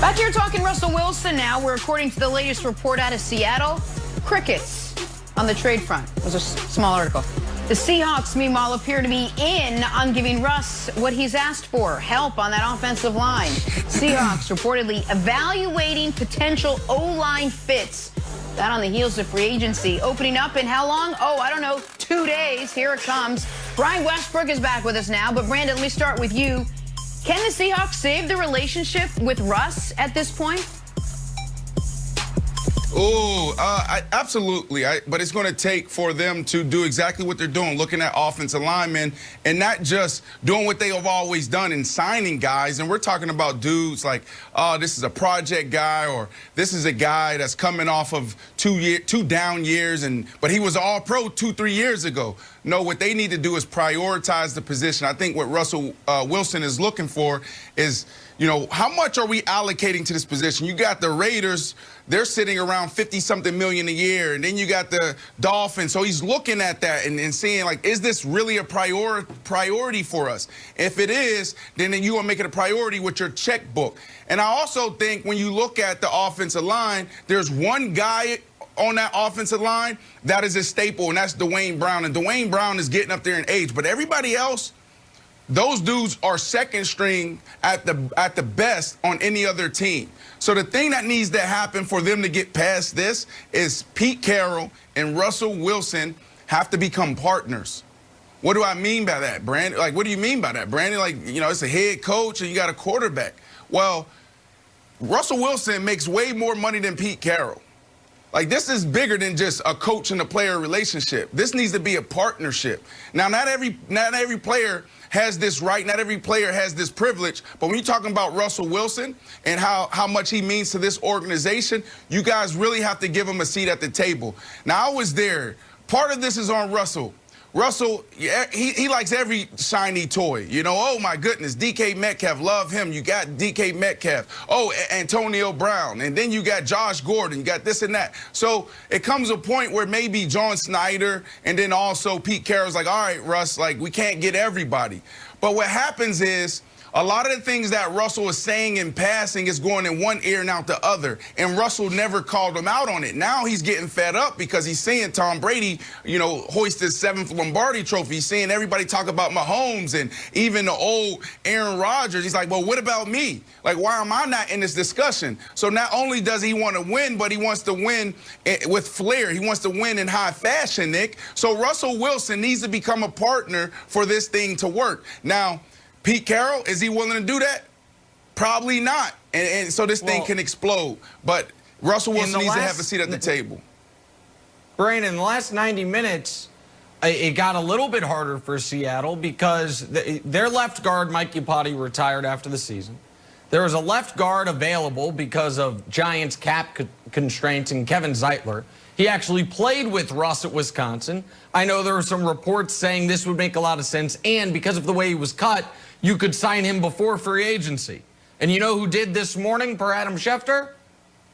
Back here talking Russell Wilson now, where according to the latest report out of Seattle, crickets on the trade front. It was a small article. The Seahawks, meanwhile, appear to be in on giving Russ what he's asked for, help on that offensive line. Seahawks reportedly evaluating potential O-line fits. That on the heels of free agency. Opening up in how long? Oh, I don't know, 2 days. Here it comes. Brian Westbrook is back with us now. But, Brandon, let me start with you. Can the Seahawks save the relationship with Russ at this point? Absolutely. But it's going to take for them to do exactly what they're doing, looking at offensive linemen and not just doing what they have always done in signing guys. And we're talking about dudes like, oh, this is a project guy, or this is a guy that's coming off of two down years, but he was all pro 2-3 years ago. No, what they need to do is prioritize the position. I think what Russell Wilson is looking for is, you know, how much are we allocating to this position? You got the Raiders, they're sitting around 50-something million a year, and then you got the Dolphins. So he's looking at that and seeing, like, is this really a priority for us? If it is, then you want to make it a priority with your checkbook. And I also think when you look at the offensive line, there's one guy on that offensive line that is a staple, and that's Dwayne Brown. And Dwayne Brown is getting up there in age, but everybody else, those dudes are second string at the best on any other team. So the thing that needs to happen for them to get past this is Pete Carroll and Russell Wilson have to become partners. What do I mean by that, Brandon? Like, what do you mean by that, Brandon? Like, you know, it's a head coach and you got a quarterback. Well, Russell Wilson makes way more money than Pete Carroll. Like, this is bigger than just a coach and a player relationship. This needs to be a partnership. Now, not every player has this right, not every player has this privilege, but when you're talking about Russell Wilson and how much he means to this organization, you guys really have to give him a seat at the table. Now, I was there. Part of this is on Russell. Russell, yeah, he likes every shiny toy. You know, oh, my goodness, DK Metcalf, love him. You got DK Metcalf. Oh, Antonio Brown. And then you got Josh Gordon. You got this and that. So it comes a point where maybe John Snyder and then also Pete Carroll's like, all right, Russ, like, we can't get everybody. But what happens is a lot of the things that Russell is saying in passing is going in one ear and out the other. And Russell never called him out on it. Now he's getting fed up because he's seeing Tom Brady, you know, hoist his 7th Lombardi trophy. He's seeing everybody talk about Mahomes and even the old Aaron Rodgers. He's like, well, what about me? Like, why am I not in this discussion? So not only does he want to win, but he wants to win with flair. He wants to win in high fashion, Nick. So Russell Wilson needs to become a partner for this thing to work. Now, Pete Carroll, is he willing to do that? Probably not. And so this thing can explode. But Russell Wilson needs to have a seat at the table. Brandon, in the last 90 minutes, it got a little bit harder for Seattle because their left guard, Mike Iupati, retired after the season. There was a left guard available because of Giants cap constraints and Kevin Zeitler. He actually played with Russ at Wisconsin. I know there were some reports saying this would make a lot of sense, and because of the way he was cut, you could sign him before free agency. And you know who did this morning per Adam Schefter?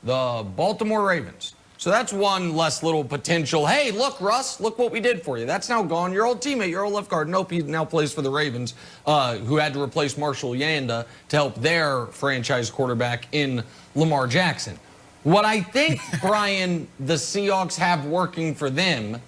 The Baltimore Ravens. So that's one less little potential. Hey, look, Russ, look what we did for you. That's now gone. Your old teammate, your old left guard. Nope, he now plays for the Ravens, who had to replace Marshall Yanda to help their franchise quarterback in Lamar Jackson. What I think, Brian, the Seahawks have working for them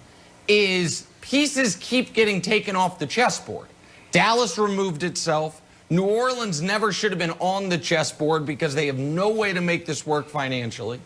is pieces keep getting taken off the chessboard. Dallas removed itself. New Orleans never should have been on the chessboard because they have no way to make this work financially.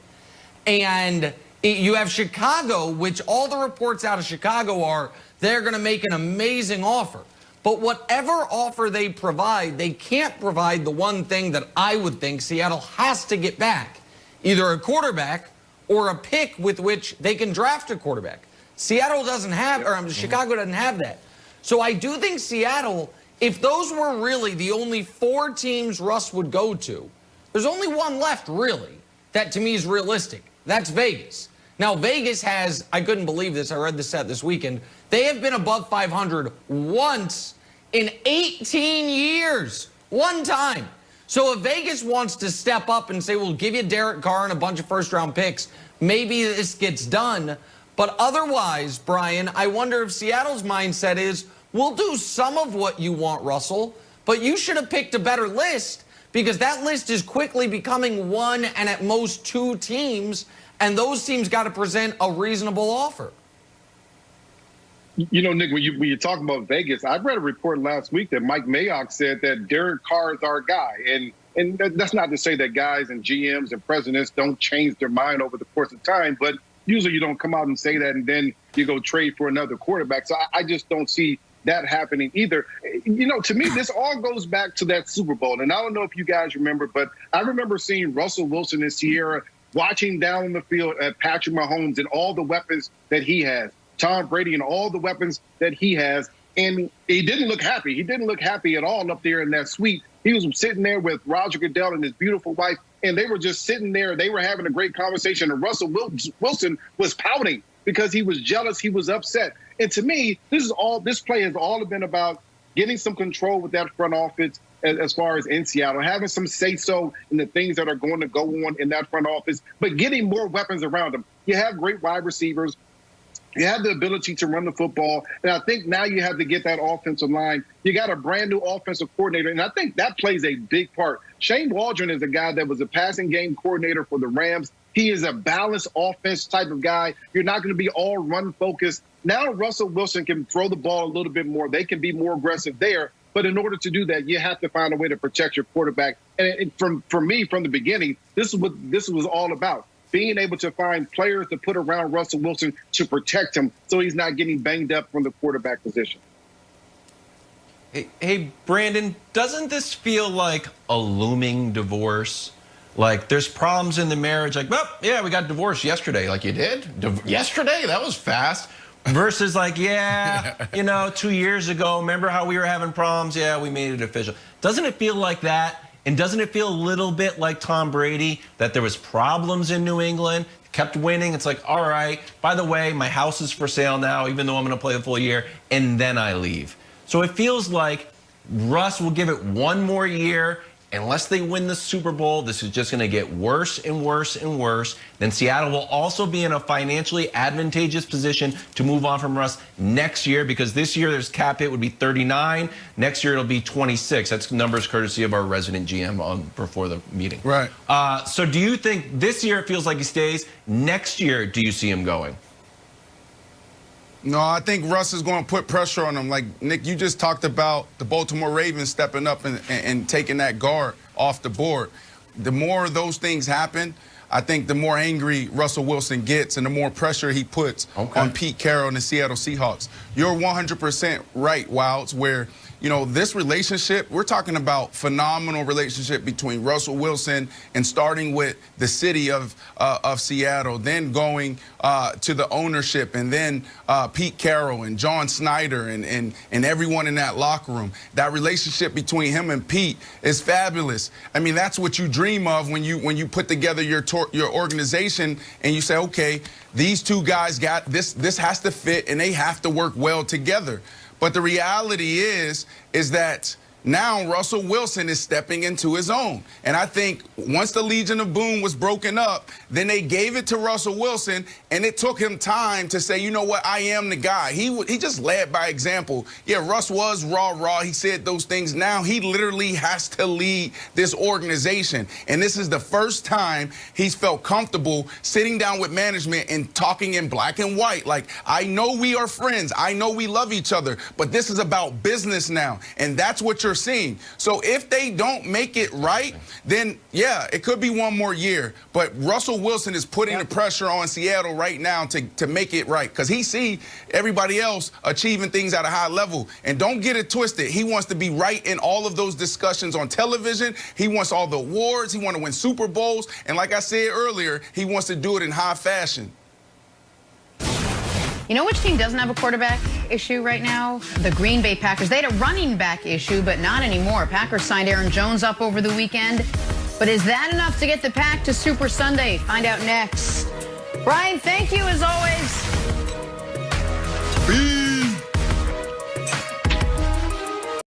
And you have Chicago, which all the reports out of Chicago are they're going to make an amazing offer. But whatever offer they provide, they can't provide the one thing that I would think Seattle has to get back. Either a quarterback or a pick with which they can draft a quarterback. Seattle doesn't have, or Chicago doesn't have that. So I do think Seattle, if those were really the only 4 teams Russ would go to, there's only one left, really, that to me is realistic. That's Vegas. Now, Vegas has, I couldn't believe this, I read this stat this weekend, they have been above 500 once in 18 years. One time. So if Vegas wants to step up and say, we'll give you Derek Carr and a bunch of first-round picks, maybe this gets done. But otherwise, Brian, I wonder if Seattle's mindset is, we'll do some of what you want, Russell, but you should have picked a better list because that list is quickly becoming one and at most two teams, and those teams got to present a reasonable offer. You know, Nick, when you're talking about Vegas, I read a report last week that Mike Mayock said that Derek Carr is our guy. And that's not to say that guys and GMs and presidents don't change their mind over the course of time, but usually you don't come out and say that and then you go trade for another quarterback. So I just don't see that happening either. You know, to me, this all goes back to that Super Bowl. And I don't know if you guys remember, but I remember seeing Russell Wilson and Sierra watching down the field at Patrick Mahomes and all the weapons that he has, Tom Brady and all the weapons that he has. And he didn't look happy. He didn't look happy at all up there in that suite. He was sitting there with Roger Goodell and his beautiful wife, and they were just sitting there. They were having a great conversation, and Russell Wilson was pouting because he was jealous. He was upset. And to me, this play has all been about getting some control with that front office as far as in Seattle, having some say-so in the things that are going to go on in that front office, but getting more weapons around them. You have great wide receivers. You have the ability to run the football, and I think now you have to get that offensive line. You got a brand-new offensive coordinator, and I think that plays a big part. Shane Waldron is a guy that was a passing game coordinator for the Rams. He is a balanced offense type of guy. You're not going to be all run-focused. Now Russell Wilson can throw the ball a little bit more. They can be more aggressive there. But in order to do that, you have to find a way to protect your quarterback. And for me, from the beginning, this is what this was all about. Being able to find players to put around Russell Wilson to protect him so he's not getting banged up from the quarterback position. Hey, Brandon, doesn't this feel like a looming divorce? Like there's problems in the marriage, like, well, yeah, we got divorced yesterday. Like, you did? Yesterday? That was fast. Versus like, yeah, you know, 2 years ago, remember how we were having problems? Yeah, we made it official. Doesn't it feel like that? And doesn't it feel a little bit like Tom Brady, that there was problems in New England, kept winning? It's like, all right, by the way, my house is for sale now, even though I'm going to play the full year, and then I leave. So it feels like Russ will give it one more year. Unless they win the Super Bowl, this is just going to get worse and worse and worse. Then Seattle will also be in a financially advantageous position to move on from Russ next year, because this year there's cap hit would be 39. Next year it'll be 26. That's numbers courtesy of our resident GM before the meeting. Right. So do you think this year it feels like he stays? Next year, do you see him going? No, I think Russ is going to put pressure on him. Like, Nick, you just talked about the Baltimore Ravens stepping up and taking that guard off the board. The more those things happen, I think the more angry Russell Wilson gets and the more pressure he puts on Pete Carroll and the Seattle Seahawks. You're 100% right, Wilds, where, you know, this relationship, we're talking about phenomenal relationship between Russell Wilson and starting with the city of Seattle, then going to the ownership, and then Pete Carroll and John Snyder and everyone in that locker room. That relationship between him and Pete is fabulous. I mean, that's what you dream of when you put together your organization and you say, okay, these two guys got this. This has to fit, and they have to work well together. But the reality is that now Russell Wilson is stepping into his own. And I think once the Legion of Boom was broken up, then they gave it to Russell Wilson, and it took him time to say, you know what, I am the guy. He just led by example. Yeah, Russ was raw. He said those things. Now he literally has to lead this organization. And this is the first time he's felt comfortable sitting down with management and talking in black and white. Like, I know we are friends. I know we love each other, but this is about business now. And that's what you're seeing. So if they don't make it right, then yeah, it could be one more year. But Russell Wilson is putting the pressure on Seattle right now to make it right, because he see everybody else achieving things at a high level. And don't get it twisted. He wants to be right in all of those discussions on television. He wants all the awards. He wants to win Super Bowls. And like I said earlier, he wants to do it in high fashion. You know which team doesn't have a quarterback issue right now? The Green Bay Packers. They had a running back issue, but not anymore. Packers signed Aaron Jones up over the weekend. But is that enough to get the Pack to Super Sunday? Find out next. Brian, thank you as always.